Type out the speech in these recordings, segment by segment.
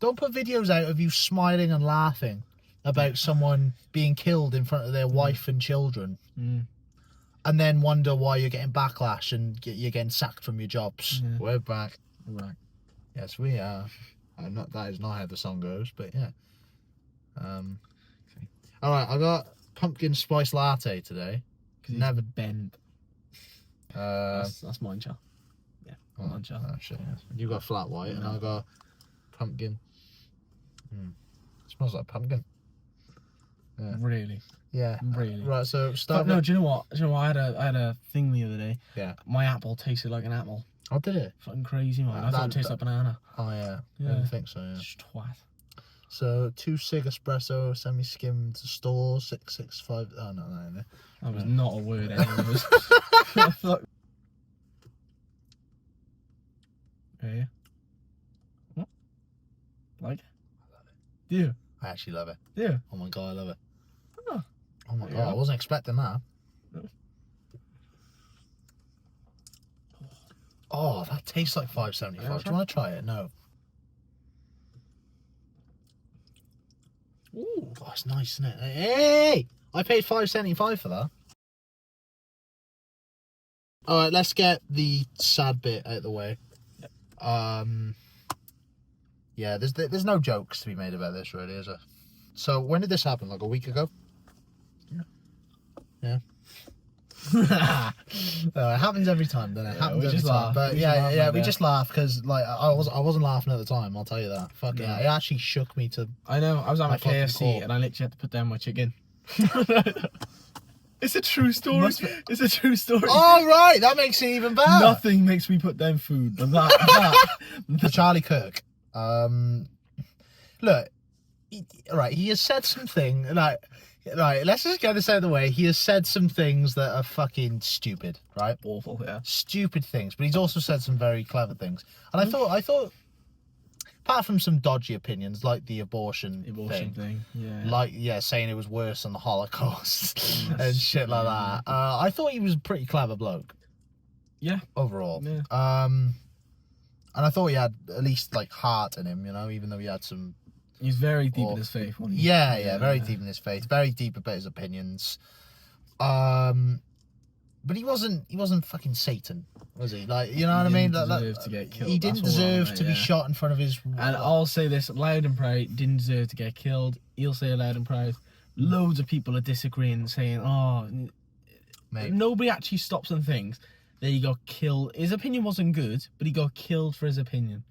Don't put videos out of you smiling and laughing about someone being killed in front of their wife and children. And then wonder why you're getting backlash and you're getting sacked from your jobs. We're back. Yes, we are. That is not how the song goes, but yeah. Okay. All right, I got pumpkin spice latte today. Never bent. That's mine, Char. Yeah, mine, Char. Oh shit. Yeah. You got flat white, and I got pumpkin. It smells like pumpkin. Yeah. Really? Yeah. Really? Right. So start. No, do you know what? I had a thing the other day. Yeah. My apple tasted like an apple. Oh, did it? Fucking crazy, man. I thought it tasted like banana. Oh yeah. I didn't think so. Yeah. Just twat. So 2 cig espresso, semi-skimmed store, 665. Oh no. That was not a word. Anyways. Okay. What? Like it? I love it. Do you? I actually love it. Do you? Oh my god, I love it. Oh. Oh my god, I wasn't expecting that. No. Oh, that tastes like $5.75. Yeah, Do you want to try it? No. Ooh. Oh, it's nice, isn't it? Hey! I paid $5.75 for that. Alright, let's get the sad bit out of the way. Yeah, there's no jokes to be made about this, really, is there? So, when did this happen? Like a week ago? Yeah. It happens every time, doesn't it? It happens every time. But we just laugh because like I wasn't laughing at the time. I'll tell you that. Fuck yeah, it actually shook me to. I know. I was at my KFC and I literally had to put down my chicken. It's a true story. It's a true story. Oh right, that makes it even better. Nothing makes me put down food than that. The Charlie Kirk. Look, he has said something like. Right, let's just get this out of the way. He has said some things that are fucking stupid, right? Awful, yeah. Stupid things, but he's also said some very clever things. And I thought, apart from some dodgy opinions, like the abortion thing. Yeah. Saying it was worse than the Holocaust and shit like that. I thought he was a pretty clever bloke. Yeah. Overall. Yeah. And I thought he had at least, like, heart in him, you know, even though he had some... He's very deep in his faith, wasn't he? Yeah, very deep in his faith, very deep about his opinions. But he wasn't fucking Satan, was he? Like, you know what I mean? He didn't deserve to get killed. He didn't deserve to be shot in front of his... And I'll say this loud and proud, didn't deserve to get killed. He'll say it loud and proud. Loads of people are disagreeing, saying, Mate. Nobody actually stops and thinks that he got killed. His opinion wasn't good, but he got killed for his opinion.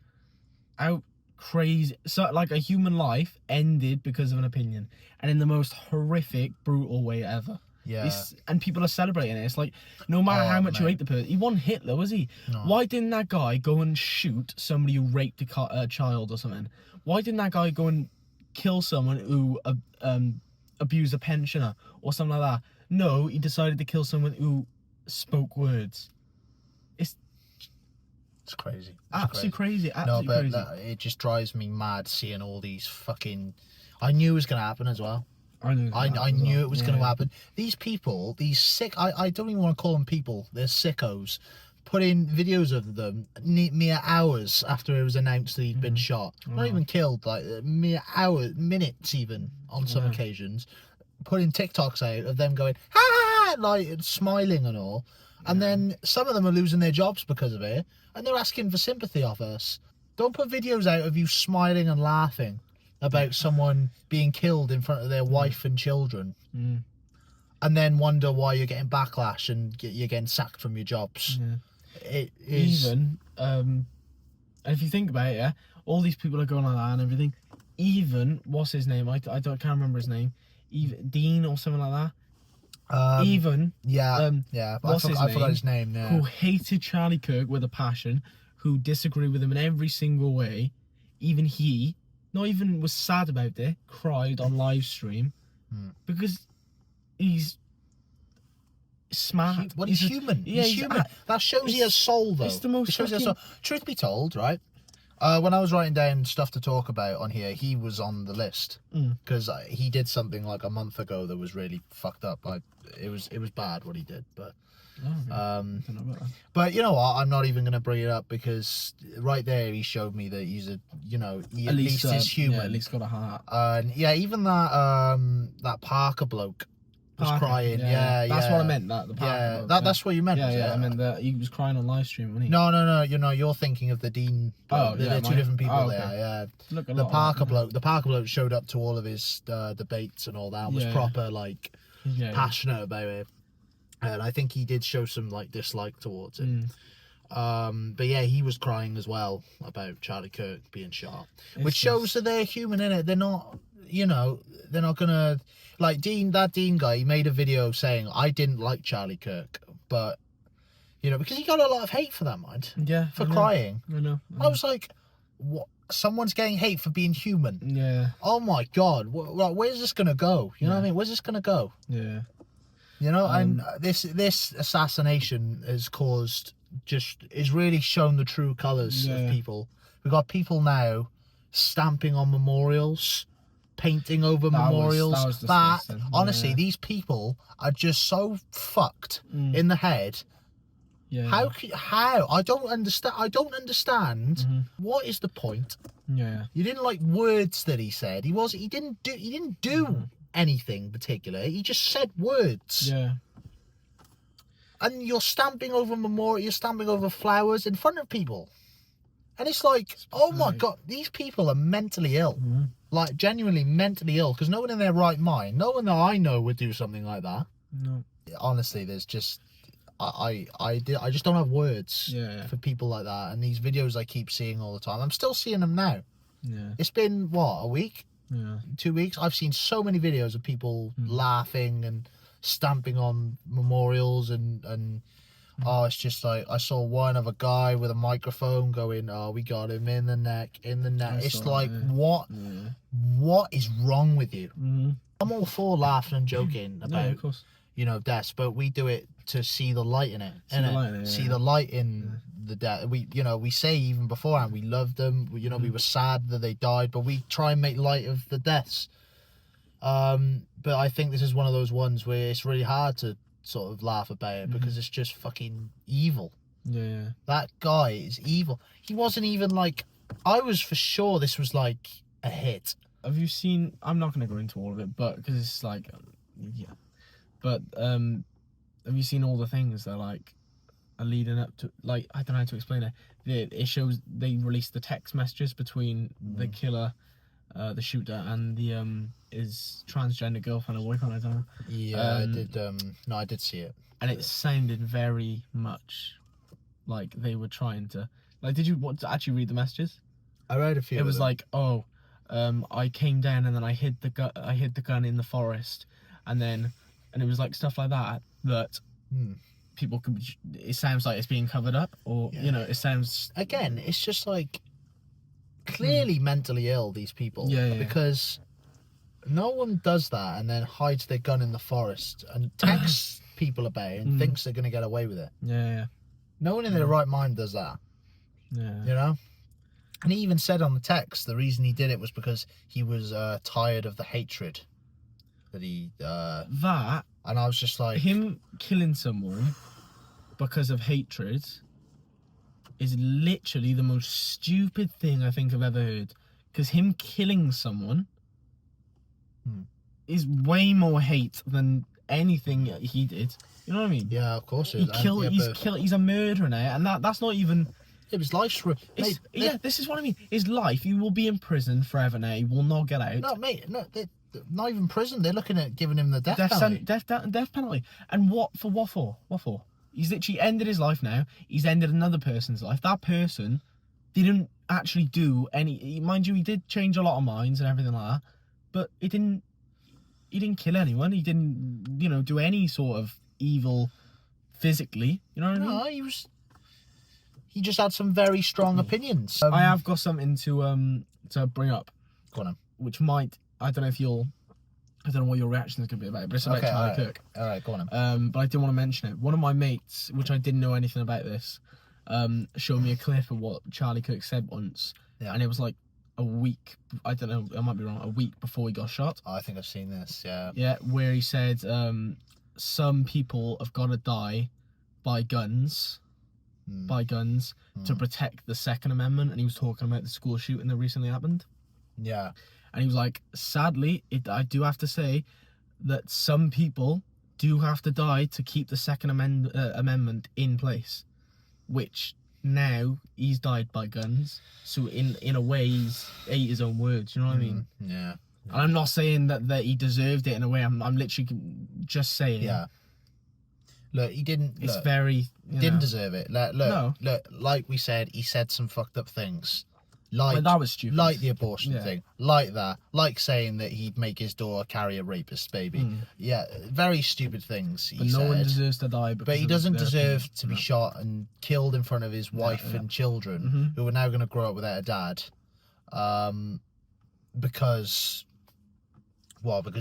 Crazy. So like a human life ended because of an opinion, and in the most horrific, brutal way ever. Yeah. And people are celebrating it. It's like, no matter how much you hate the person, he wasn't Hitler, was he? No. Why didn't that guy go and shoot somebody who raped a child or something? Why didn't that guy go and kill someone who abused a pensioner or something like that? No, he decided to kill someone who spoke words. It's crazy. Absolutely crazy. Absolutely crazy. It just drives me mad seeing all these fucking... I knew it was going to happen as well. I knew it was going to happen. These people, these sick... I don't even want to call them people. They're sickos. Put in videos of them mere hours after it was announced that he'd been shot. Not even killed. Like mere hours, minutes even, on some occasions. Putting TikToks out of them going, ha! Like, smiling and all. And then some of them are losing their jobs because of it. And they're asking for sympathy off us. Don't put videos out of you smiling and laughing about someone being killed in front of their wife and children. And then wonder why you're getting backlash and you're getting sacked from your jobs. It is... Even, and if you think about it, yeah, all these people are going like that and everything. Even, what's his name? I can't remember his name. Even Dean or something like that. I forgot his name. Yeah. Who hated Charlie Kirk with a passion, who disagreed with him in every single way. Even he, not even was sad about it, cried on live stream because he's smart. He's human. He's human. That shows he has soul, though. It's the most. Truth be told, right? When I was writing down stuff to talk about on here, he was on the list because he did something like a month ago that was really fucked up. It was bad what he did, but Oh, okay. I don't know about that. But you know what? I'm not even going to bring it up because right there he showed me that he's a, you know, at least he's human. Yeah, at least got a heart. And yeah, even that Parker bloke was crying. Yeah, that's what I meant. That the Parker bloke, that's what you meant. Yeah, I meant that he was crying on live stream, wasn't he? No. You're thinking of the Dean bloke. They're two different people. Okay. There. Yeah. The Parker bloke showed up to all of his debates and all that. And was proper like passionate about it. And I think he did show some like dislike towards it. But yeah, he was crying as well about Charlie Kirk being shot, which shows that they're human, innit? They're not, you know, they're not gonna like that Dean guy. He made a video saying I didn't like Charlie Kirk, but you know, because he got a lot of hate for that, mind. Yeah, for crying. I know. I was like, what? Someone's getting hate for being human. Yeah. Oh my god, where's this gonna go? You know what I mean? Where's this gonna go? Yeah. You know, and this assassination has is really shown the true colours of people. We've got people now stamping on memorials, painting over memorials. That honestly, these people are just so fucked in the head. Yeah. How? I don't understand. What is the point? Yeah. You didn't like words that he said. He didn't do anything particular. He just said words. Yeah. And you're stamping over memorial, you're stamping over flowers in front of people. And it's like, oh my god, these people are mentally ill. Like genuinely mentally ill, because no one in their right mind, no one that I know would do something like that. No. Honestly, there's just I just don't have words for people like that. And these videos I keep seeing all the time. I'm still seeing them now. Yeah. It's been what, a week? Yeah. 2 weeks. I've seen so many videos of people laughing and stamping on memorials and it's just like I saw one of a guy with a microphone going, oh, we got him in the neck. It's like what is wrong with you? I'm all for laughing and joking about of course, you know, deaths, but we do it to see the light in it, see the light in the death. We say even beforehand we loved them, we were sad that they died, but we try and make light of the deaths. But I think this is one of those ones where it's really hard to sort of laugh about it because it's just fucking evil. Yeah. That guy is evil. He wasn't even like, I was for sure this was like a hit. Have you seen, I'm not going to go into all of it, but because it's like, but have you seen all the things that like are leading up to, like, I don't know how to explain it. It shows, they released the text messages between the killer, the shooter, and the his transgender girlfriend or boyfriend, I don't know. Yeah, I did. No, I did see it. And it sounded very much like they were trying to. Like, did you want to actually read the messages? I read a few. It was like, oh, I came down and then I hid the gun in the forest, and it was like stuff like that people could. It sounds like it's being covered up, or it sounds. Again, it's just like clearly mentally ill, these people. Yeah. Because no one does that and then hides their gun in the forest and texts people about it and thinks they're going to get away with it. Yeah. No one in their right mind does that. Yeah. You know? And he even said on the text the reason he did it was because he was tired of the hatred that he... That... And I was just like... Him killing someone because of hatred is literally the most stupid thing I think I've ever heard. Because him killing someone is way more hate than anything he did. You know what I mean? Yeah, of course. He's a murderer now, and that's not even... It was life's... this is what I mean. His life, he will be in prison forever now. He will not get out. No, mate, no, they're not even prison. They're looking at giving him the death penalty. Death penalty. And what for? He's literally ended his life now. He's ended another person's life. That person didn't actually do any... Mind you, he did change a lot of minds and everything like that, but he didn't kill anyone. He didn't, do any sort of evil physically. You know what I mean? No, he just had some very strong opinions. I have got something to bring up. Go on. Which might... I don't know what your reaction is going to be about it, but it's about Charlie Kirk. All right, go on. But I did want to mention it. One of my mates, which I didn't know anything about this, showed me a clip of what Charlie Kirk said once. Yeah. And it was like a week, I don't know, I might be wrong, a week before he got shot. I think I've seen this, yeah. Yeah, where he said, some people have got to die buy guns to protect the Second Amendment, and he was talking about the school shooting that recently happened. Yeah. And he was like, sadly, I do have to say that some people do have to die to keep the Second Amendment in place, which now he's died by guns. So in a way, he's ate his own words. You know what I mean? Yeah. And I'm not saying that he deserved it in a way. I'm literally just saying. Yeah. Look, he didn't. It's look, very. Didn't deserve it. Look, No. look. Like we said, he said some fucked up things. Like that was stupid. Like the abortion thing. Like that. Like saying that he'd make his daughter carry a rapist's baby. Yeah, very stupid things he said. No one deserves to die. But he doesn't deserve to be shot and killed in front of his wife and children, who are now going to grow up without a dad, because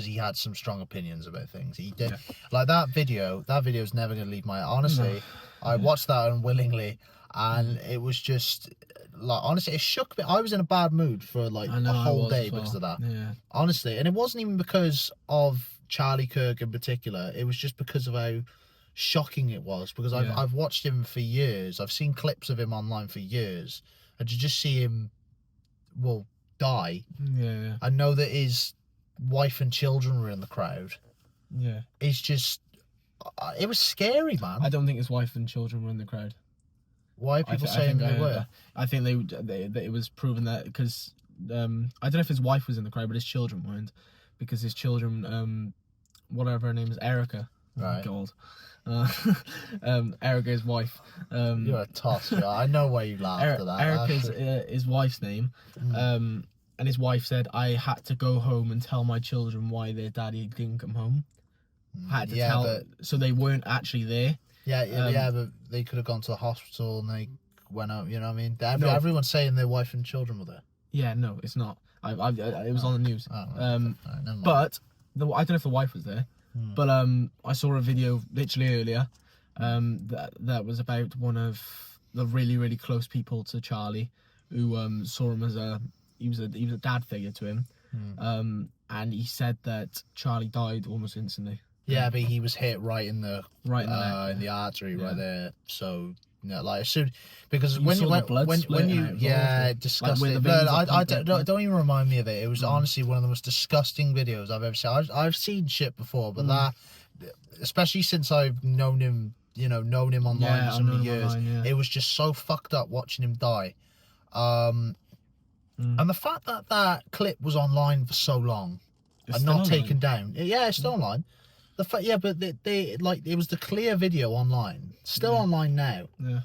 he had some strong opinions about things. He did like that video. That video is never going to leave my. Honestly, I watched that unwillingly, and it was just. Like, honestly, it shook me. I was in a bad mood for like a whole day because of that. Yeah. Honestly, and it wasn't even because of Charlie Kirk in particular. It was just because of how shocking it was. Because I've watched him for years. I've seen clips of him online for years, and to just see him, die. Yeah. I know that his wife and children were in the crowd. Yeah. It's just, it was scary, man. I don't think his wife and children were in the crowd. Why are people saying they were? I think it was proven that because I don't know if his wife was in the crowd, but his children weren't, because his children, whatever her name is, Erica. Right. Oh God. Erica, his wife. You're a toss. I know why you laughed at that. Erica's his wife's name. And his wife said, "I had to go home and tell my children why their daddy didn't come home." Had to tell, so they weren't actually there. Yeah, but they could have gone to the hospital and they went out. You know what I mean? Everyone's saying their wife and children were there. Yeah, no, it's not. It was on the news. Right, but I don't know if the wife was there. But I saw a video literally earlier that was about one of the really, really close people to Charlie, who saw him as he was a dad figure to him. And he said that Charlie died almost instantly. Yeah, but he was hit right in the neck, in the artery right there. So like as soon because you when saw when you disgusting. Like don't even remind me of it. It was honestly one of the most disgusting videos I've ever seen. I've seen shit before, but that, especially since I've known him, online for so many years, it was just so fucked up watching him die. And the fact that that clip was online for so long and not taken down. Yeah, it's still online. But they like it was the clear video online, still online now. Yeah.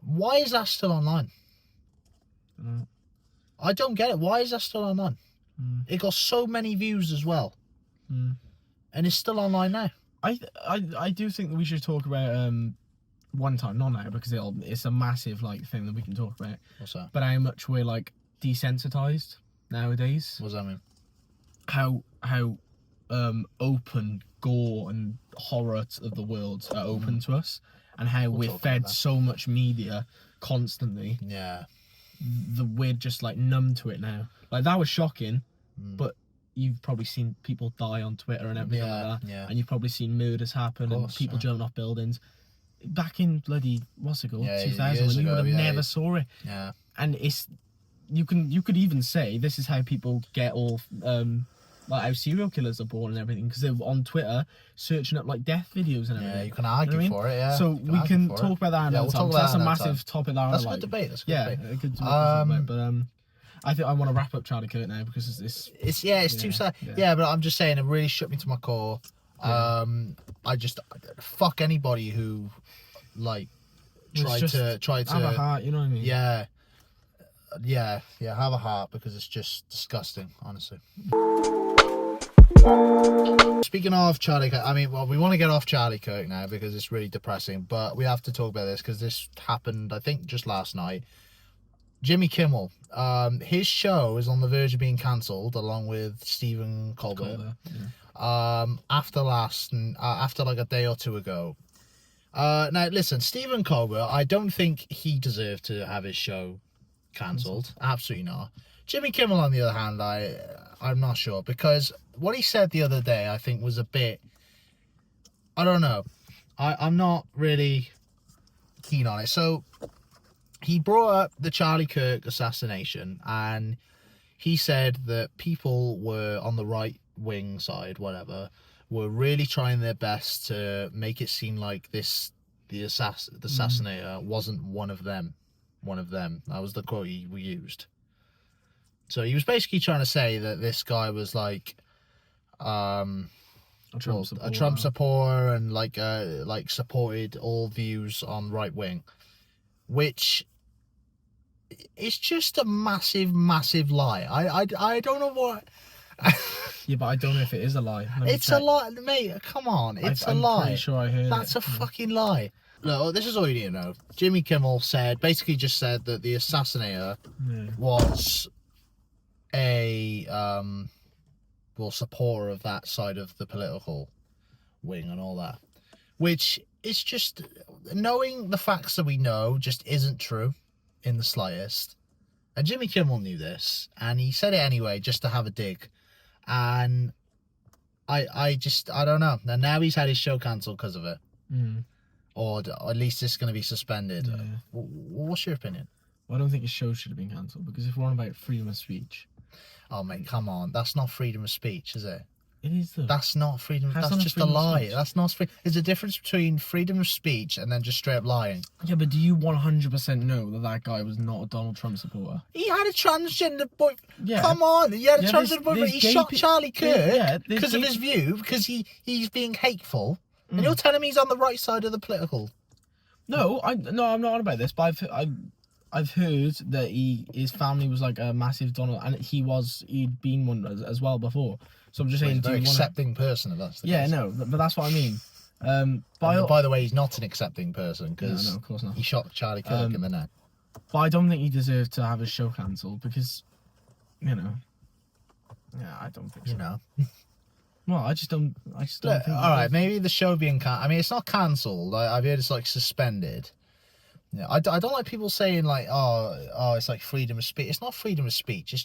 Why is that still online? I don't get it. Why is that still online? It got so many views as well, and it's still online now. I do think that we should talk about one time, not now, because it's a massive thing that we can talk about. What's that? But how much we're desensitized nowadays. What does that mean? How open gore and horror of the world are open to us, and how we're fed so much media constantly. Yeah. We're just numb to it now. That was shocking, but you've probably seen people die on Twitter and everything like that. Yeah. And you've probably seen murders happen and people jumping off buildings. Back in bloody 2000 when you would have never saw it. Yeah. And you could even say this is how people get all how serial killers are born and everything, because they're on Twitter searching up death videos and everything. Yeah, you can argue for it. Yeah. So we can talk about that another time. That's a massive topic that that's a good debate. That's a good debate. A good debate. But I think I want to wrap up Charlie Kirk now because it's too sad. Yeah, but I'm just saying it really shook me to my core. I just fuck anybody who tried to have a heart. You know what I mean? Yeah. Have a heart, because it's just disgusting, honestly. Speaking of Charlie Kirk, we want to get off Charlie Kirk now because it's really depressing, but we have to talk about this because this happened, I think, just last night. Jimmy Kimmel, his show is on the verge of being cancelled along with Stephen Colbert. After a day or two ago. Now listen, Stephen Colbert, I don't think he deserved to have his show cancelled. Absolutely not. Jimmy Kimmel, on the other hand, I'm not sure, because what he said the other day, I think, was a bit, I don't know. I'm not really keen on it. So he brought up the Charlie Kirk assassination, and he said that people were on the right wing side, whatever, were really trying their best to make it seem like the assassinator wasn't one of them. That was the quote we used. So he was basically trying to say that this guy was like a Trump supporter and like supported all views on right wing, which is just a massive lie. I don't know what. Yeah, but I don't know if it is a lie. It's a lie, mate. Come on, it's a lie. I'm pretty sure I heard That's a fucking lie. Look, this is all you need to know. Jimmy Kimmel basically just said that the assassinator was a supporter of that side of the political wing and all that, which is just, knowing the facts that we know just isn't true in the slightest. And Jimmy Kimmel knew this, and he said it anyway just to have a dig. And I don't know. And now he's had his show cancelled because of it, or at least it's going to be suspended. Yeah. What's your opinion? Well, I don't think his show should have been cancelled, because if we're on about freedom of speech. Oh, mate, come on. That's not freedom of speech, is it? It is, though. That's not freedom. That's just a lie. That's not free. There's a difference between freedom of speech and then just straight up lying. Yeah, but do you 100% know that guy was not a Donald Trump supporter? He had a transgender boy. Yeah. Come on. He had a transgender boy. He shot Charlie Kirk because of his view, because he's being hateful. And you're telling me he's on the right side of the political. No, I'm not on about this, but I've heard that his family was like a massive Donald, and he'd been one as well before. So I'm just saying, he's a very accepting person, if that's the case. No, but that's what I mean. By the way, he's not an accepting person, because no, of course not. He shot Charlie Kirk in the neck. But I don't think he deserved to have his show cancelled, because, I don't think so. Well, I just don't think. All right, maybe the show being it's not cancelled. I've heard it's like suspended. Yeah, I don't like people saying like, oh, it's like freedom of speech. It's not freedom of speech.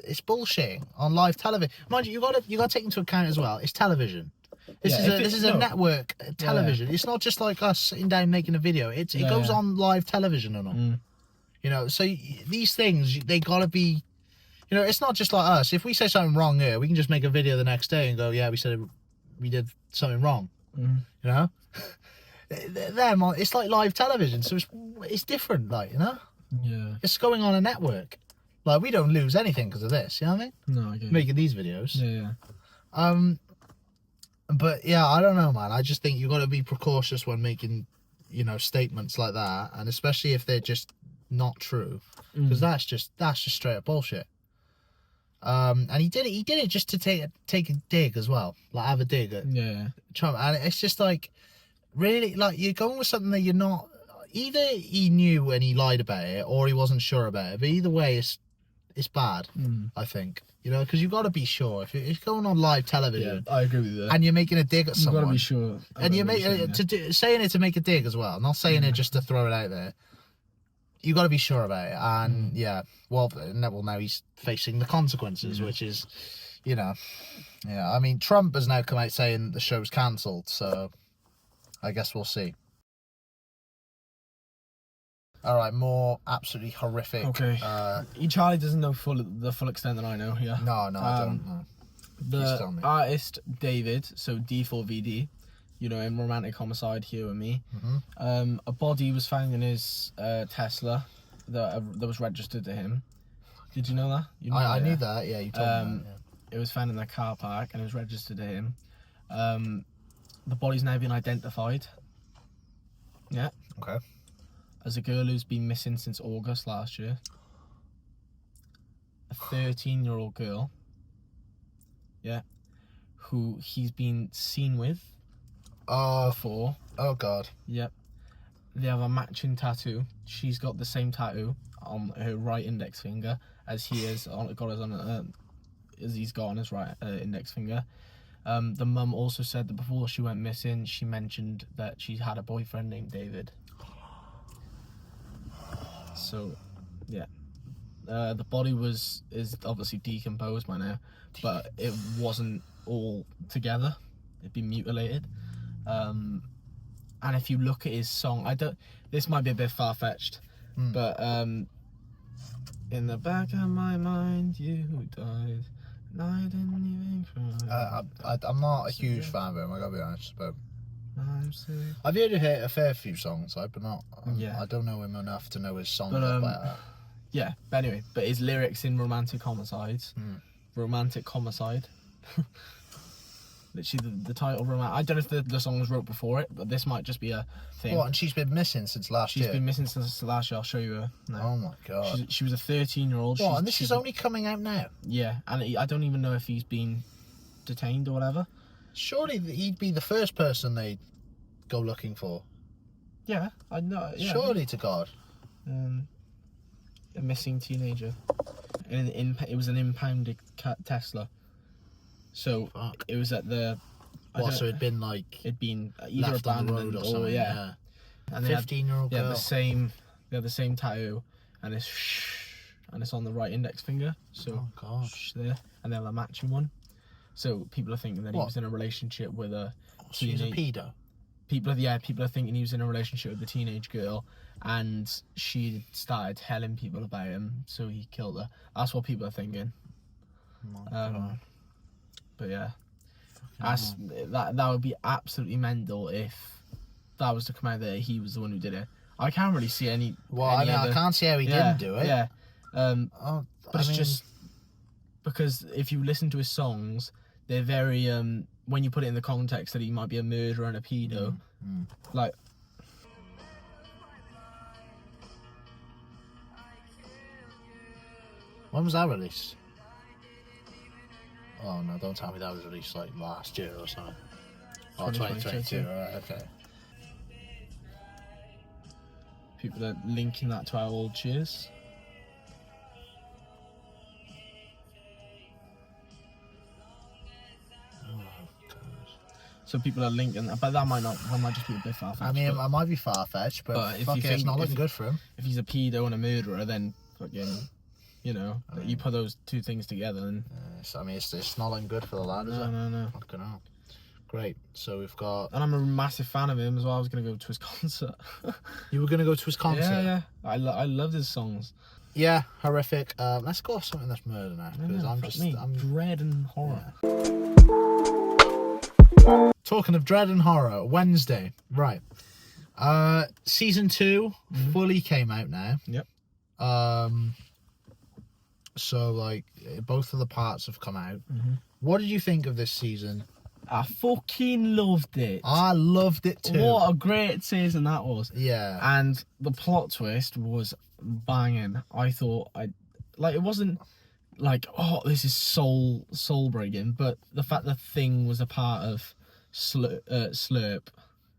It's bullshitting on live television. Mind you, you got to take into account as well. It's television. This is a network television. Yeah. It's not just like us sitting down making a video. It goes on live television and all. So these things, they gotta be. It's not just like us. If we say something wrong here, we can just make a video the next day and go, yeah, we did something wrong. Them, it's like live television, so it's different, like, Yeah. It's going on a network. Like, we don't lose anything because of this, you know what I mean? No, I get it. Making these videos. Yeah. But yeah, I don't know, man. I just think you got to be precautious when making, statements like that, and especially if they're just not true, because that's just straight up bullshit. And he did it just to take a dig as well, like have a dig at Trump, and it's just like, really, like, you're going with something that you're not. Either he knew and he lied about it, or he wasn't sure about it. But either way, it's bad. I think, because you've got to be sure. If it's going on live television, I agree with that. And you're making a dig at someone, you've got to be sure. And you saying it to make a dig as well, not saying it just to throw it out there. You got to be sure about it, and now he's facing the consequences, which is, I mean, Trump has now come out saying the show's cancelled, so I guess we'll see. All right, more absolutely horrific. Okay. Charlie doesn't know the full extent that I know here. No, I don't know. The artist David, so D4vd, in Romantic Homicide, Here and Me. A body was found in his Tesla that was registered to him. Did you know that? I knew that. Yeah, you told me that. Yeah. It was found in the car park and it was registered to him. The body's now been identified. Yeah. Okay. As a girl who's been missing since August last year. A 13-year-old girl. Yeah. Who he's been seen with before. Oh, God. Yep. They have a matching tattoo. She's got the same tattoo on her right index finger as he's got on his right index finger. The mum also said that before she went missing, she mentioned that she had a boyfriend named David. So, yeah. The body is obviously decomposed by now, but it wasn't all together. It'd been mutilated. And if you look at his song, this might be a bit far-fetched, but in the back of my mind, you died, and I didn't even cry. I'm not a huge fan of him, I gotta be honest, but I'm sick. I've heard a fair few songs, but not. Yeah. I don't know him enough to know his songs But, better. Yeah, but anyway, but his lyrics in Romantic Homicides, Romantic Homicide, literally the title, I don't know if the song was wrote before it, but this might just be a thing. What, and she's been missing since last year? She's been missing since last year, I'll show you her now. Oh my god. She was a 13-year-old. What, and this is only coming out now? Yeah, and I don't even know if he's been detained or whatever. Surely he'd be the first person they'd go looking for. Yeah, I know. Yeah. Surely to God. A missing teenager. It was an impounded Tesla. So Fuck. it was at the. So it'd been like It'd been either left on the abandoned road or something. Yeah. And they had 15-year-old girl. the same. They had the same tattoo, and it's on the right index finger. So Oh god. there, and they're a matching one. So people are thinking that he What? was in a relationship with a. So he's a pedo. People are thinking he was in a relationship with a teenage girl, and she started telling people about him, so he killed her. That's what people are thinking. Oh my god. But yeah, that would be absolutely mental if that was to come out that he was the one who did it. I can't really see any. Well, I can't see how he didn't do it. Yeah. But But it's just because if you listen to his songs, they're very when you put it in the context that he might be a murderer and a pedo, like. When was that released? Oh no, don't tell me that was released like last year or something. Oh, 2022, alright, okay. People are linking that to our old cheers. Oh, God. So people are linking that, but that might just be a bit far-fetched. I mean, it might be far-fetched, but if fuck you it, it's think- not looking if- good for him. if he's a pedo and a murderer, then fucking, you know, you put those two things together, and It's not looking good for the lad, is it? no. Fucking hell. Great. So we've got. And I'm a massive fan of him as well. I was gonna go to his concert. You were gonna go to his concert. Yeah. I love his songs. Yeah, horrific. Let's go off something that's murder now, because I'm dread and horror. Yeah. Talking of dread and horror, Wednesday, right? Season 2 fully came out now. Yep. So like both of the parts have come out. What did you think of this season? I fucking loved it. I loved it too. What a great season that was. Yeah. And the plot twist was banging. I thought it wasn't like, oh, this is soul breaking, but the fact that Thing was a part of Slurp.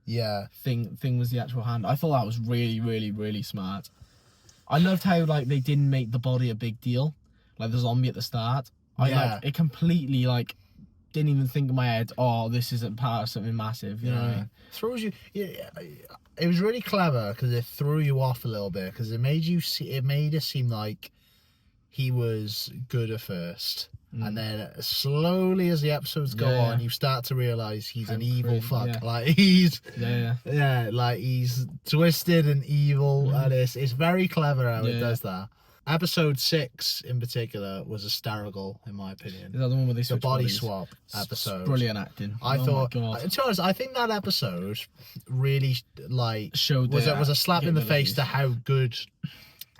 Yeah. Thing was the actual hand. I thought that was really, really, really smart. I loved how like they didn't make the body a big deal, like the zombie at the start. It completely like didn't even think in my head, oh, this isn't part of something massive. You know what I mean? Throws you. Yeah, it was really clever because it threw you off a little bit because it made it seem like he was good at first. And then slowly as the episodes go on, you start to realise he's an evil fuck. Yeah. Like he's Yeah. He's twisted and evil, and it's very clever how it does that. Episode 6 in particular was hysterical in my opinion. Is that the one where they The switch body bodies? swap episode. Brilliant acting. I thought. My God. To be honest, I think that episode really like Showed was their a slap in the face capabilities. to how good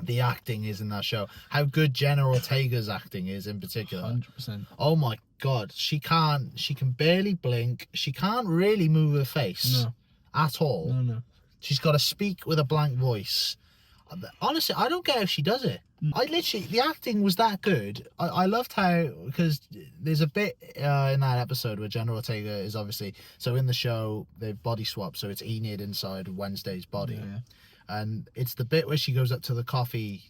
the acting is in that show. How good Jenna Ortega's acting is in particular. 100%. Oh my God, she can barely blink. She can't really move her face at all. No. She's got to speak with a blank voice. Honestly, I don't get how she does it. The acting was that good. I loved how, because there's a bit in that episode where Jenna Ortega is obviously, so in the show, they've body swapped, so it's Enid inside Wednesday's body. Yeah. And it's the bit where she goes up to the coffee,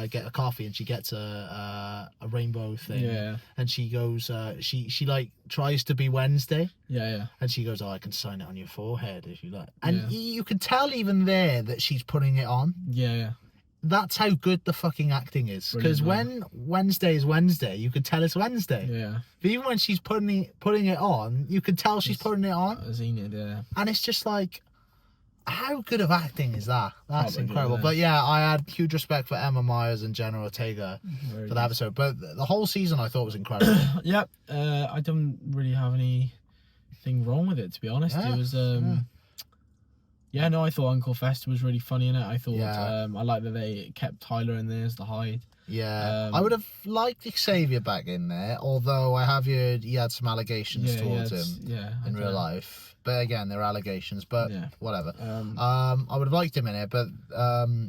get a coffee, and she gets a rainbow thing. Yeah. And she goes, she like tries to be Wednesday. Yeah. And she goes, oh, I can sign it on your forehead if you like. And Yeah. you can tell even there that she's putting it on. Yeah. That's how good the fucking acting is. Because Brilliant, when Wednesday is Wednesday, you could tell it's Wednesday. Yeah. But even when she's putting it on, you could tell she's putting it on. Enid, yeah. And it's just like, how good of acting is that? That's Probably, incredible. yeah. But yeah, I had huge respect for Emma Myers and Jenna Ortega Very for good. the episode. But the whole season I thought was incredible. Yep. I don't really have anything wrong with it, to be honest. Yeah, It was yeah, no, I thought Uncle Fester was really funny in it. I thought Yeah. I like that they kept Tyler in there as the hide. Yeah, I would have liked Xavier back in there, although I have heard he had some allegations towards him in real life. But again, they're allegations, but whatever. I would have liked him in it, but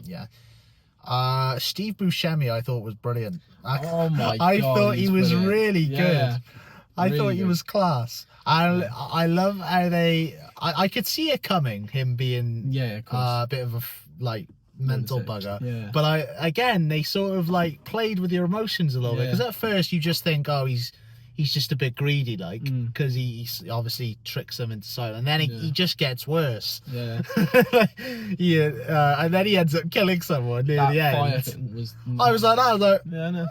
yeah. Steve Buscemi, I thought was brilliant. Oh my I God, thought he was brilliant. really good. Yeah, I really thought he good. was class. I love how they. I could see it coming, him being of course. a bit of a mental Lunatic, bugger. yeah. But they sort of played with your emotions a little bit, because at first you just think, oh, he's just a bit greedy, because he obviously tricks them into silence, and then he just gets worse. Yeah. And then he ends up killing someone near the Fire end. thing was. I was like, Yeah, I know.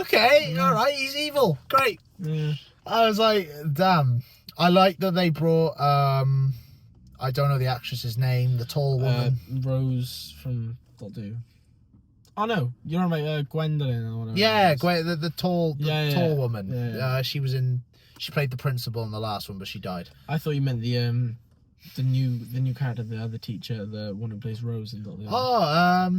okay, all right, he's evil, great. Yeah. I was like, damn. I like that they brought I don't know the actress's name, the tall woman. Rose from Doctor. Oh no, you're on about Gwendolyn or whatever. Yeah, the tall tall woman. Yeah. She played the principal in the last one, but she died. I thought you meant the new character, the other teacher, the one who plays Rose in Doctor. Oh,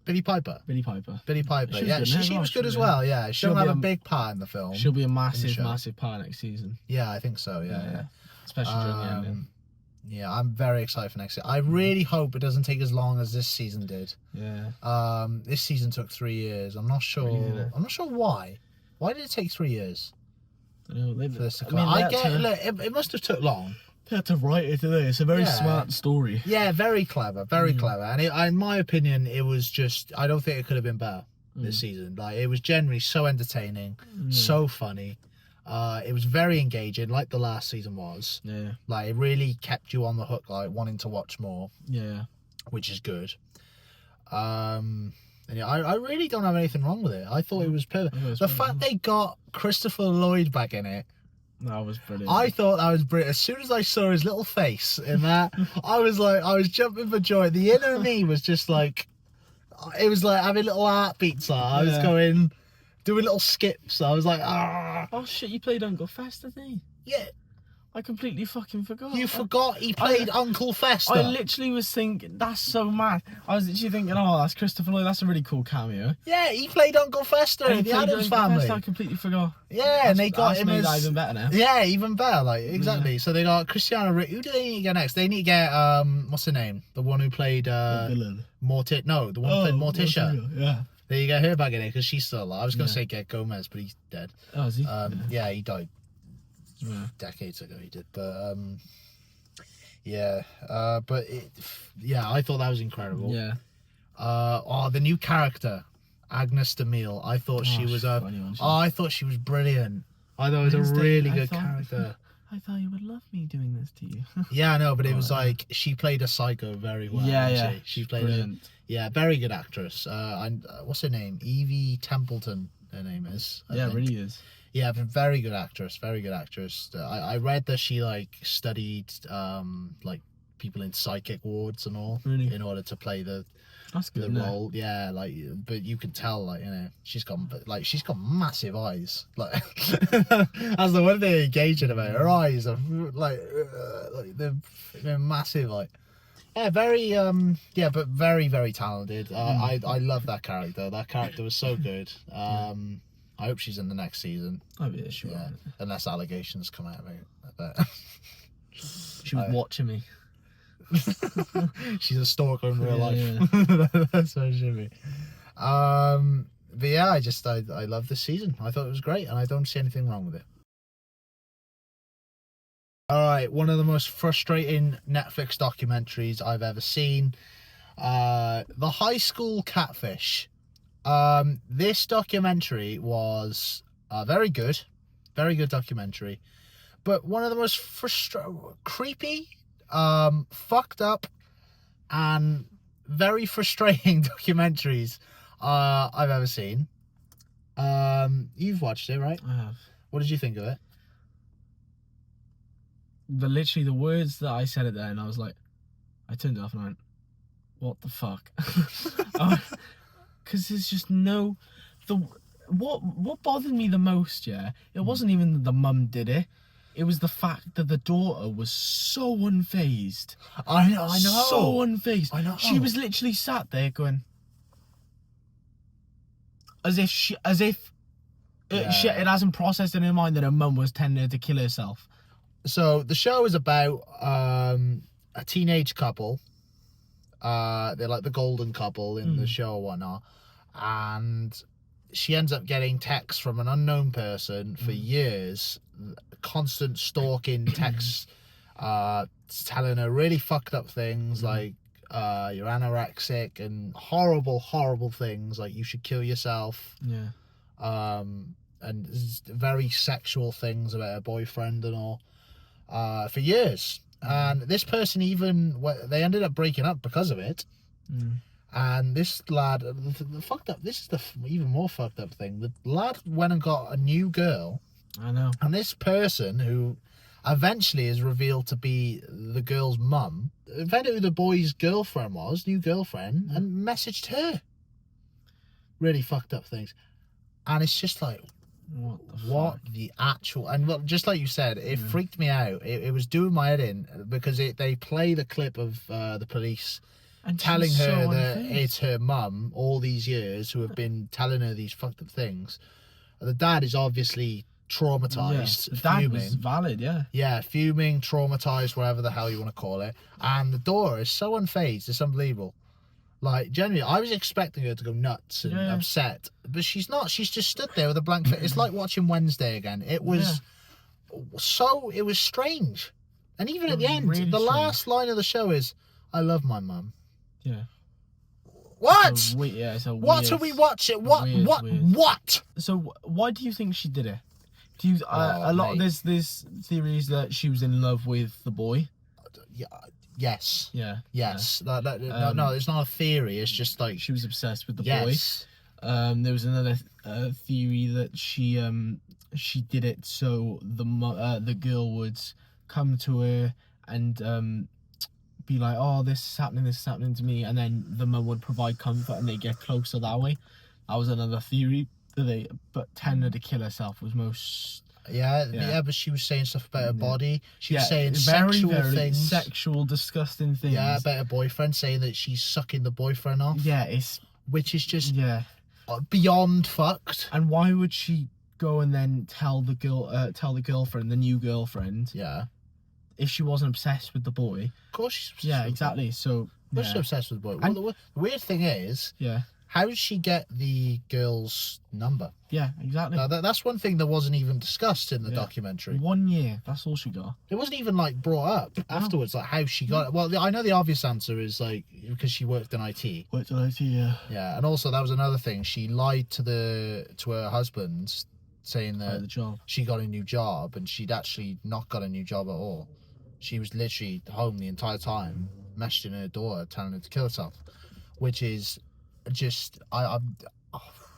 Billie Piper. Billie Piper. Billie Piper. She was Yeah, good, she was good as well. Yeah, she don't have a big part in the film. She'll be a massive show. part next season. Yeah, I think so. Yeah. Especially during the ending. Yeah, I'm very excited for next year. I really hope it doesn't take as long as this season did. Yeah. This season took 3 years. I'm not sure. Really? I'm not sure why. Why did it take 3 years I don't know. for this to come? I get. Look, it must have took long. They had to write it today. It's a very smart story. Yeah, very clever, very clever. And in my opinion, it was just. I don't think it could have been better this season. Like, it was generally so entertaining, so funny. It was very engaging, like the last season was. Yeah. Like, it really kept you on the hook, like wanting to watch more. Yeah. Which is good. And yeah, I really don't have anything wrong with it. I thought it was perfect. The fact they got Christopher Lloyd back in it. That was brilliant. I thought that was brilliant. As soon as I saw his little face in that, I was jumping for joy. The inner me was just like, it was like having little heartbeats. I was doing little skips. I was like, ah. Oh shit! You played Uncle Fester, didn't you? Yeah. I completely fucking forgot. You forgot he played Uncle Fester. I literally was thinking, that's so mad. I was literally thinking, oh, that's Christopher Lloyd. That's a really cool cameo. Yeah, he played Uncle Fester in the Addams Family. Fester, I completely forgot. Yeah, and they got him as even better now. Yeah, even better. Like, exactly. Yeah. So they got Christiana. Who do they need to get next? They need to get what's her name? The one who played villain. No, the one who played Morticia. Yeah. There you get her back in it because she's still alive. I was gonna say get Gomez, but he's dead. Oh, is he? Yeah, he died decades ago. He did, but I thought that was incredible. Yeah. The new character, Agnes DeMille. I thought she was I thought she was brilliant. I thought it was a really good character. I thought you would love me doing this to you. Yeah, I know, but it was like she played a psycho very well. Yeah. She played very good actress. What's her name? Evie Templeton. Her name is. I think. Really is. Yeah, but very good actress. Very good actress. I read that she studied people in psychic wards and all in order to play the role. Yeah, but you can tell she's got massive eyes. Like that's the one thing engaging about her eyes are they're massive. Yeah, very but very, very talented. I love that character. That character was so good. I hope she's in the next season. Oh yeah, sure. Yeah, unless allegations come out about it. She was watching me. She's a stalker in real life. That's what it should be. But yeah, I love this season. I thought it was great, and I don't see anything wrong with it. All right, one of the most frustrating Netflix documentaries I've ever seen. The High School Catfish. This documentary was very good documentary, but one of the most creepy, fucked up, and very frustrating documentaries I've ever seen. You've watched it, right? I have. What did you think of it? Literally the words that I said it there, and I was like, I turned it off and I went, what the fuck? Because there's just no... What bothered me the most, yeah, it wasn't even that the mum did it. It was the fact that the daughter was so unfazed. I know. So unfazed. I know. She was literally sat there going... As if it hasn't processed in her mind that her mum was telling her to kill herself. So the show is about a teenage couple. They're like the golden couple in the show or whatnot. And she ends up getting texts from an unknown person for years. Constant stalking texts, telling her really fucked up things like you're anorexic and horrible things like you should kill yourself. Yeah. And very sexual things about her boyfriend and all for years. And this person they ended up breaking up because of it. And this lad, the fucked up, this is the even more fucked up thing. The lad went and got a new girl. I know. And this person, who eventually is revealed to be the girl's mum, found out who the boy's girlfriend was, new girlfriend, and messaged her. Really fucked up things. And it's just like, what the actual... And well, just like you said, it freaked me out. It was doing my head in, because they play the clip of the police and telling her that it's her mum all these years who have been telling her these fucked up things. The dad is obviously traumatized, fuming. That was valid, yeah. Yeah, fuming, traumatized, whatever the hell you want to call it. And the daughter is so unfazed, it's unbelievable. Like, genuinely, I was expecting her to go nuts and upset, but she's not. She's just stood there with a blank face. It's like watching Wednesday again. It was it was strange. And even at the end, really the strange. Last line of the show is, I love my mum. Yeah. What? It's a what weird, are we watching? What? Weird. What? So why do you think she did it? Do you a lot? There's theories that she was in love with the boy. Yeah. Yes. Yeah. Yes. No, it's not a theory. It's just like she was obsessed with the boy. There was another theory that she did it so the girl would come to her and be like, oh, this is happening to me, and then the mum would provide comfort and they get closer that way. That was another theory. But telling her to kill herself was most... Yeah, but she was saying stuff about her body. She was saying very sexual things. Sexual, disgusting things. Yeah, about her boyfriend, saying that she's sucking the boyfriend off. Yeah, which is just beyond fucked. And why would she go and then tell the girlfriend, the new girlfriend? Yeah. If she wasn't obsessed with the boy. Of course she's obsessed. Yeah, exactly. So. Of course she's obsessed with the boy. Well, the weird thing is. Yeah. How did she get the girl's number? Yeah, exactly. Now, that's one thing that wasn't even discussed in the documentary. 1 year, that's all she got. It wasn't even like brought up afterwards, like how she got it. Well, I know the obvious answer is like because she worked in IT. Worked in IT, yeah. Yeah, and also that was another thing. She lied to her husband, saying that she got a new job, and she'd actually not got a new job at all. She was literally home the entire time, messaging her daughter, telling her to kill herself, which is. Just do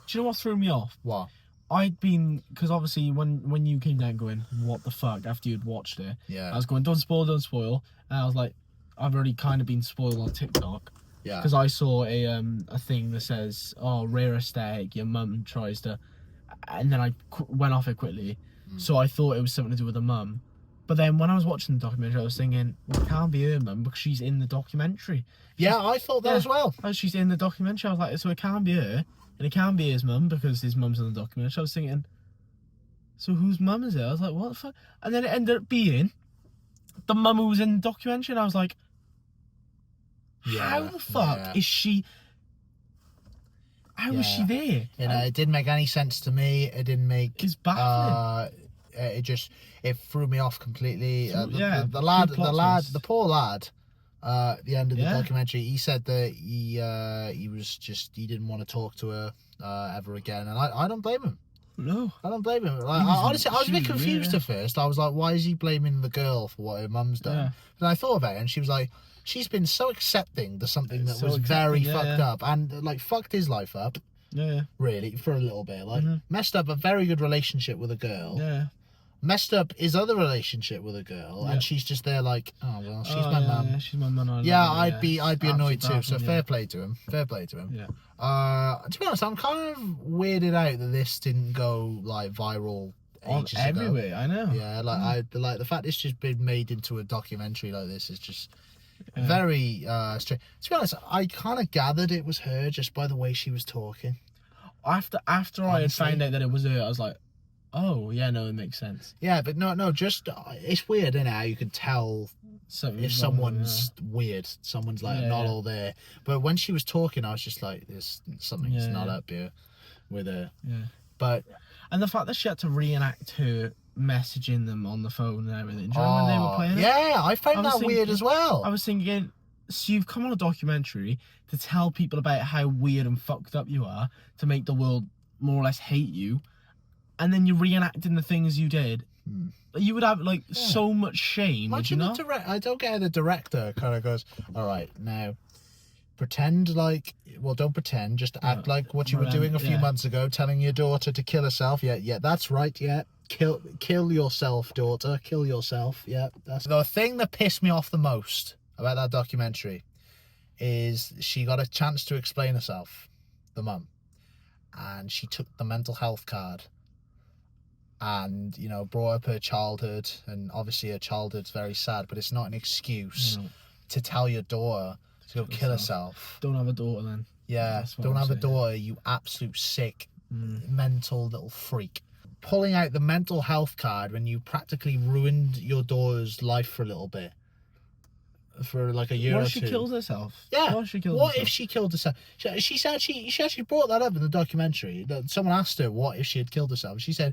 you know what threw me off? What? I'd been, because obviously when you came down going, what the fuck, after you'd watched it, I was going, don't spoil, and I was like, I've already kind of been spoiled on TikTok, because I saw a thing that says, oh, rarest egg, your mum tries to, and then I went off it quickly, so I thought it was something to do with the mum. But then when I was watching the documentary, I was thinking, well, it can't be her mum because she's in the documentary. I thought that as well. She's in the documentary. I was like, so it can't be her, and it can't be his mum because his mum's in the documentary. I was thinking, so whose mum is it? I was like, what the fuck? And then it ended up being the mum who was in the documentary, and I was like, how the fuck is she... How is she there? You know, it didn't make any sense to me. It didn't make... It's baffling. It threw me off completely. The poor lad, at the end of the documentary, he said that he didn't want to talk to her ever again, and I don't blame him. No, I don't blame him. Like, honestly, I was a bit confused at first. I was like, why is he blaming the girl for what her mum's done? Yeah. And I thought about it, and she was like, she's been so accepting to something that was very fucked up, and like fucked his life up. Yeah. Really, for a little bit, like messed up a very good relationship with a girl. Yeah. messed up his other relationship with a girl, and she's just there like, oh well, she's my mum. Yeah, she's my mum. Yeah, I'd be annoyed too. So Absolutely, fair play to him. Fair play to him. Yeah. To be honest, I'm kind of weirded out that this didn't go like viral ages ago. Everywhere, I know. Yeah, like the fact it's just been made into a documentary like this is just very strange. To be honest, I kind of gathered it was her just by the way she was talking. After I had found out that it was her, I was like, oh yeah, no, it makes sense. Yeah, but no, just it's weird, isn't it? How you can tell if someone's weird, someone's like not all there. But when she was talking, I was just like, "There's something's not up here with her." Yeah. But and the fact that she had to reenact her messaging them on the phone and everything. Do you remember when they were playing it? Yeah, I found that weird as well. I was thinking, so you've come on a documentary to tell people about how weird and fucked up you are, to make the world more or less hate you, and then you're reenacting the things you did. You would have like so much shame, would you not? I don't get how the director kind of goes, all right, now pretend like, well, don't pretend, just act like what you were doing a few months ago, telling your daughter to kill herself. Yeah, that's right. Yeah, kill yourself, daughter, kill yourself. Yeah, that's the thing that pissed me off the most about that documentary is she got a chance to explain herself, the mum, and she took the mental health card and, you know, brought up her childhood, and obviously her childhood's very sad, but it's not an excuse to tell your daughter to go kill herself. Don't have a daughter then. Yeah, don't have a daughter, you absolute sick, mental little freak. Pulling out the mental health card when you practically ruined your daughter's life for a little bit. For like a year or two. What if she killed herself? Yeah. What if she killed herself? She said she actually brought that up in the documentary. Someone asked her what if she had killed herself. She said,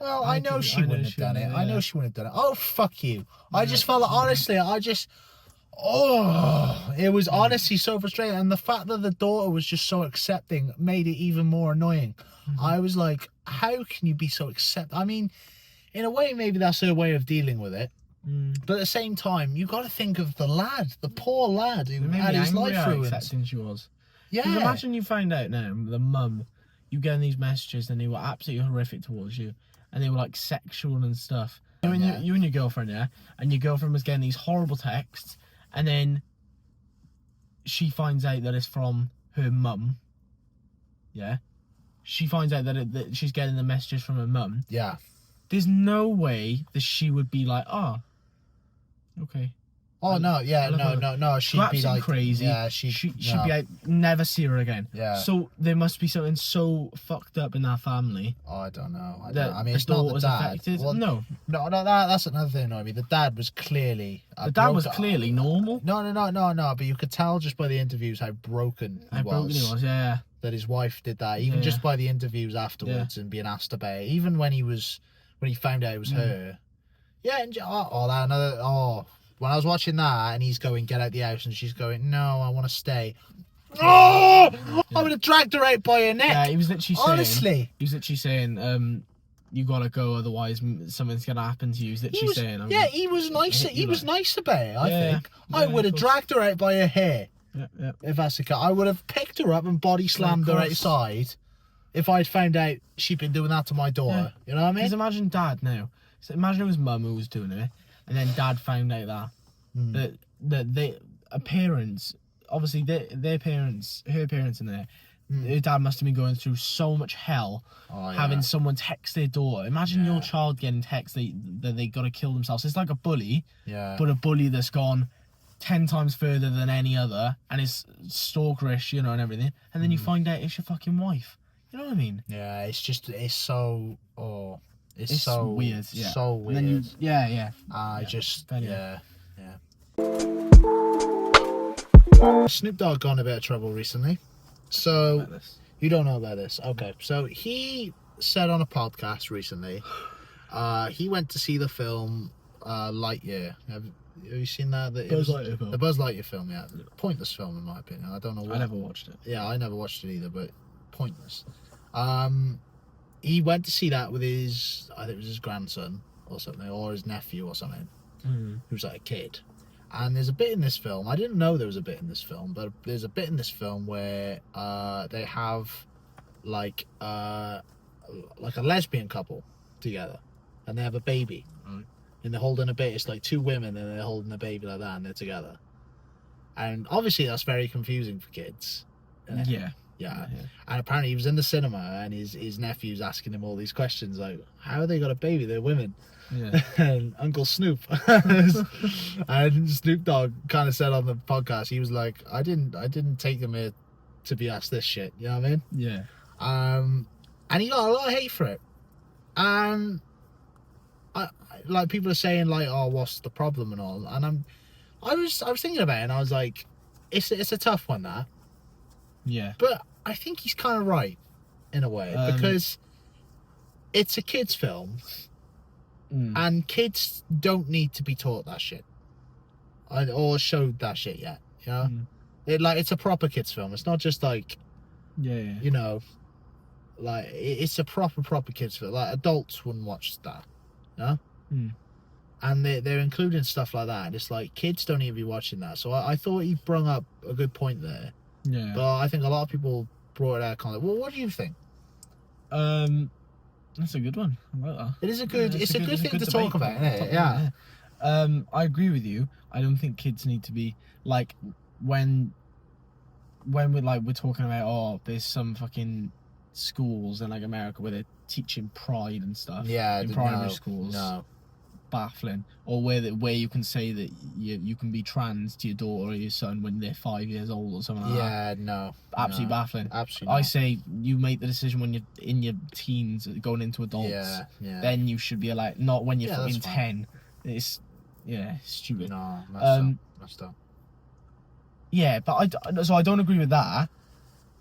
well, I know she wouldn't have done it. I know she wouldn't have done it. Oh, fuck you. I just felt like, honestly, it was honestly so frustrating. And the fact that the daughter was just so accepting made it even more annoying. I was like, how can you be so accepting? I mean, in a way, maybe that's her way of dealing with it. But at the same time, you got to think of the lad, the poor lad who had his life ruined. Accepting she was. Yeah. Because imagine you find out now, the mum, you getting these messages and they were absolutely horrific towards you, and they were like sexual and stuff. You and your girlfriend, yeah, and your girlfriend was getting these horrible texts, and then she finds out that it's from her mum. Yeah, she finds out that she's getting the messages from her mum. Yeah. There's no way that she would be like, oh, okay. Oh no, yeah, no. She'd be like crazy. Yeah, she'd be like, never see her again. Yeah. So there must be something so fucked up in that family. Oh, I don't know. I mean, it's not the dad. Affected. Well, no. That's another thing. No, I mean, the dad was clearly. Normal. No. But you could tell just by the interviews how broken he was. Yeah. That his wife did that, even just by the interviews afterwards and being asked about it. Even when he found out it was her. Yeah, and when I was watching that and he's going, get out the house, and she's going, no, I want to stay. Oh! I would have dragged her out by her neck. Yeah, he was literally saying. Honestly. He was literally saying, you gotta go, otherwise something's gonna happen to you. He was literally saying. He was nice. He was nice about it, I think. I would have dragged her out by her hair. Yeah. If that's the case. I would have picked her up and body slammed her outside if I'd found out she'd been doing that to my daughter. You know what I mean? Because imagine dad now. So imagine it was mum who was doing it, and then dad found out that her parents, obviously her parents in there, her dad must have been going through so much hell having someone text their daughter. Imagine your child getting text that they got to kill themselves. It's like a bully, but a bully that's gone 10 times further than any other and is stalkerish, you know, and everything. And then you find out it's your fucking wife. You know what I mean? Yeah, it's so weird. Yeah. So weird. And then Snoop Dogg got in a bit of trouble recently. So you don't know about this. Okay. So he said on a podcast recently, he went to see the film Lightyear. Have you seen that? The Buzz Lightyear film, yeah. Pointless film in my opinion. I don't know what. I never watched it. Yeah, I never watched it either, but pointless. He went to see that with his, I think it was his grandson or something, or his nephew or something, who was like a kid. And there's a bit in this film, I didn't know there was a bit in this film, but there's a bit in this film where they have like a lesbian couple together. and they have a baby. Right. And they're holding a baby. It's like two women and they're holding a baby like that and they're together. And obviously that's very confusing for kids. Yeah. Yeah. And apparently he was in the cinema and his nephew's asking him all these questions like, how have they got a baby? They're women. Yeah. And Uncle Snoop and Snoop Dogg kind of said on the podcast, he was like, I didn't take them here to be asked this shit. You know what I mean? Yeah. And he got a lot of hate for it. And like people are saying like, oh, what's the problem and all. And I was thinking about it and I was like, it's a tough one, that. Yeah. But I think he's kind of right in a way because it's a kids' film, and kids don't need to be taught that shit or showed that shit yet. You know, it's a proper kids' film. It's not just like, you know, like it's a proper kids' film. Like adults wouldn't watch that, you know? And they're including stuff like that. And it's like kids don't need to be watching that. So I thought he brought up a good point there. Yeah. But I think a lot of people brought it out kind of like, well, what do you think? That's a good one. I like that. It is a good. It's a good thing to debate. talk about, isn't it? Yeah. I agree with you. I don't think kids need to be like when we're talking about, oh, there's some fucking schools in like America where they're teaching pride and stuff. Yeah. In primary schools. No. Baffling. Or where you can say that you can be trans to your daughter or your son when they're 5 years old or something like that. Yeah. No. Absolutely baffling. Absolutely. I say you make the decision when you're in your teens going into adults. Yeah. Then you should be allowed, not when you're fucking 10. It's stupid. No. Messed up. Yeah, but I don't agree with that.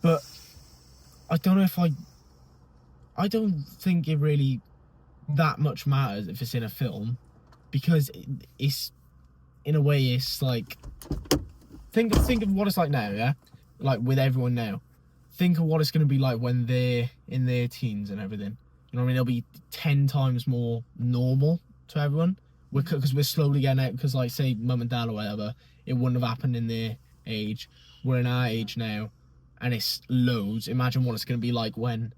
But I don't know if I don't think it really that much matters if it's in a film, because it's in a way it's like think of what it's like now, yeah, like with everyone now. Think of what it's going to be like when they're in their teens and everything. You know what I mean? It'll be 10 times more normal to everyone because we're slowly getting out. Because like say mum and dad or whatever, it wouldn't have happened in their age. We're in our age now, and it's loads. Imagine what it's going to be like when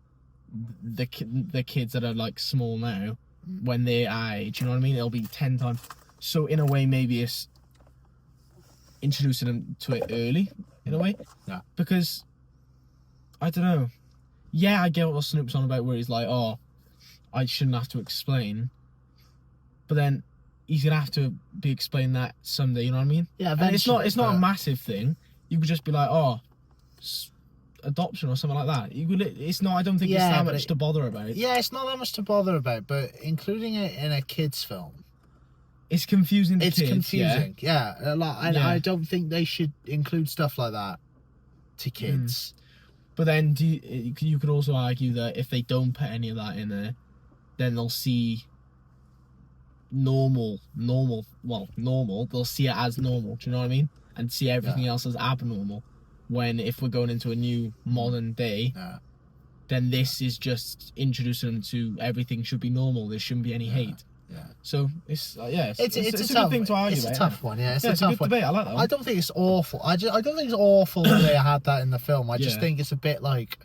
the kids that are like small now, when they're our age, you know what I mean? It'll be 10 times. So in a way, maybe it's introducing them to it early, in a way. Yeah. Because I don't know. Yeah, I get what Snoop's on about, where he's like, oh, I shouldn't have to explain. But then he's gonna have to be explained that someday. You know what I mean? Yeah. And it's not a massive thing. You could just be like, oh, adoption or something like that. It's not. I don't think it's that much to bother about. Yeah, it's not that much to bother about. But including it in a kids' film, it's confusing. It's confusing. Yeah. I don't think they should include stuff like that to kids. But then you could also argue that if they don't put any of that in there, then they'll see normal. They'll see it as normal. Do you know what I mean? And see everything else as abnormal. When if we're going into a new modern day, then this is just introducing them to everything should be normal. There shouldn't be any hate. Yeah. So it's a tough good thing to argue. It's a tough one. Yeah, it's a tough one. Debate. I like that one. I don't think it's awful. I don't think it's awful that they had that in the film. I just think it's a bit like.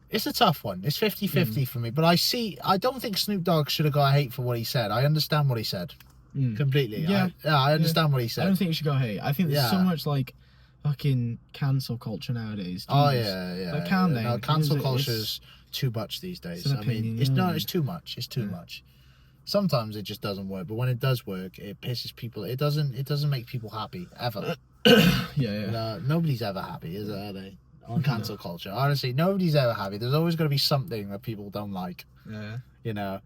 It's a tough one. It's 50-50 for me. But I don't think Snoop Dogg should have got hate for what he said. I understand what he said completely. Yeah, I understand what he said. I don't think you should go hate. I think there's so much like fucking cancel culture nowadays. Oh yeah. Like, calm down. No, cancel culture's too much these days. It's an opinion, it's too much. It's too much. Sometimes it just doesn't work, but when it does work, it pisses people. It doesn't make people happy ever. Nobody's ever happy, are they? On cancel culture, honestly, nobody's ever happy. There's always going to be something that people don't like. Yeah. You know.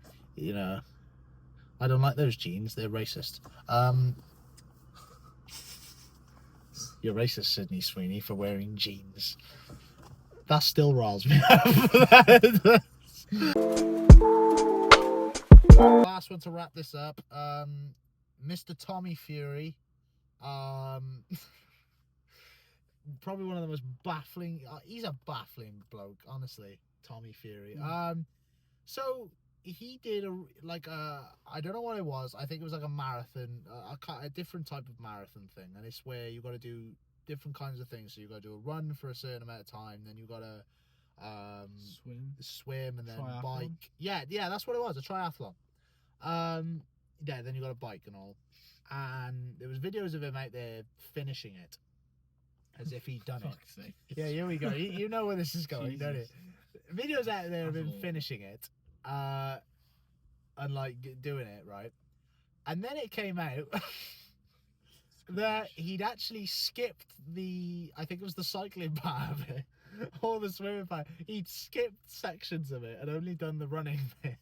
I don't like those jeans. They're racist. You're racist, Sydney Sweeney, for wearing jeans. That still riles me up. Last one to wrap this up. Mr. Tommy Fury. Probably one of the most baffling. He's a baffling bloke, honestly. Tommy Fury. So he did I don't know what it was. I think it was like a marathon, a different type of marathon thing, and it's where you got to do different kinds of things. So you got to do a run for a certain amount of time, then you got to swim, and then triathlon. bike. Yeah, that's what it was. A triathlon. Yeah, then you got a bike and all, and there was videos of him out there finishing it, as if he'd done it. Fuck's sake. Yeah, here we go. You know where this is going, don't it? Videos out there of him That's finishing it, and like doing it right, and then it came out that he'd actually skipped I think it was the cycling part of it, or the swimming part. He'd skipped sections of it and only done the running bit.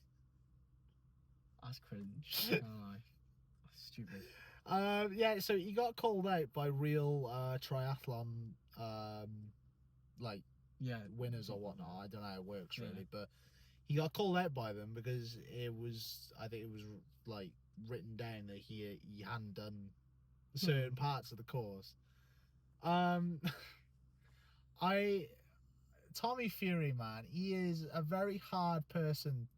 That's cringe. Can't lie. That's stupid. Yeah, so he got called out by real triathlon like winners or whatnot. I don't know how it works really, but he got called out by them because I think it was like written down that he hadn't done certain parts of the course. Tommy Fury, man, he is a very hard person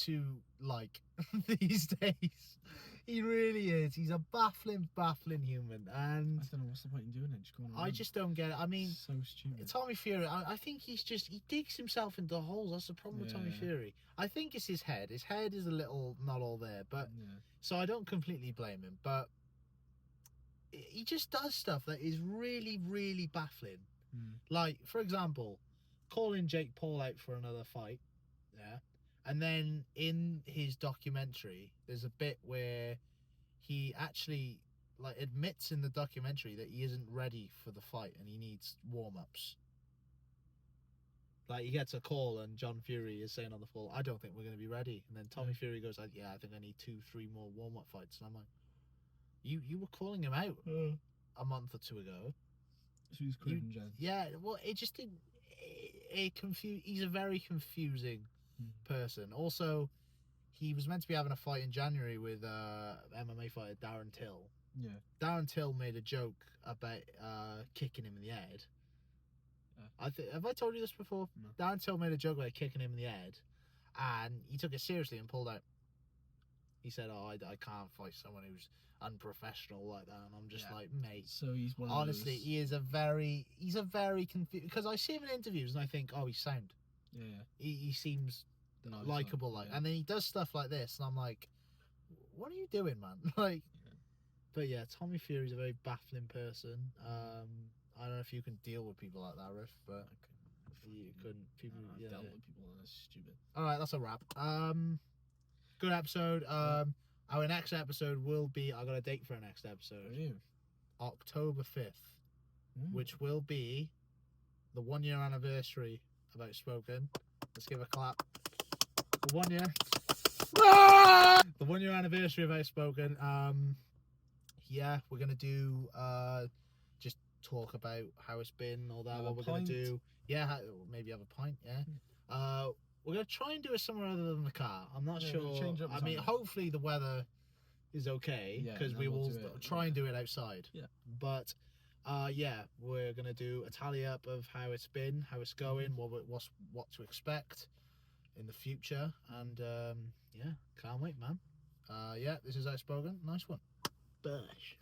to like these days. He really is. He's a baffling human, and I don't know what's the point in doing it. Just going around. I just don't get it. I mean, so stupid. Tommy Fury, I think he digs himself into holes. That's the problem with Tommy Fury. I think it's his head. His head is a little not all there, but so I don't completely blame him. But he just does stuff that is really baffling. Like, for example, calling Jake Paul out for another fight. Yeah. And then in his documentary, there's a bit where he actually like admits in the documentary that he isn't ready for the fight and he needs warm-ups. Like, he gets a call and John Fury is saying on the call, I don't think we're going to be ready. And then Tommy Fury goes like, yeah, I think I need 2-3 more warm-up fights. And I'm like, you were calling him out a month or two ago. So he's cringe. Yeah, well, it just didn't. He's a very confusing person. Also, he was meant to be having a fight in January with MMA fighter Darren Till. Yeah. Darren Till made a joke about kicking him in the head. Have I told you this before? No. Darren Till made a joke about kicking him in the head, and he took it seriously and pulled out. He said, "Oh, I can't fight someone who's unprofessional like that," and I'm just like, mate. So he's one. Honestly, of those... he's a very confused, because I see him in interviews and I think, oh, he's sound. Yeah. He seems likable, like, and then he does stuff like this, and I'm like, what are you doing, man? Like, but yeah, Tommy Fury's a very baffling person. I don't know if you can deal with people like that, Riff, but you couldn't. People, I've dealt with people that's stupid. All right, that's a wrap. Good episode. Our next episode will be, I got a date for our next episode. October 5th, which will be the 1 year anniversary of Outspoken. Let's give a clap. The 1 year. The 1 year anniversary of Outspoken. Yeah, we're gonna do just talk about how it's been, all that, what we're gonna do. Yeah, maybe have a pint, yeah. We're going to try and do it somewhere other than the car. I'm not sure. I mean, hopefully the weather is okay, because we will try and do it outside. Yeah. But, yeah, we're going to do a tally up of how it's been, how it's going, what to expect in the future. And, yeah, can't wait, man. Yeah, this is Outspoken. Nice one. Bush.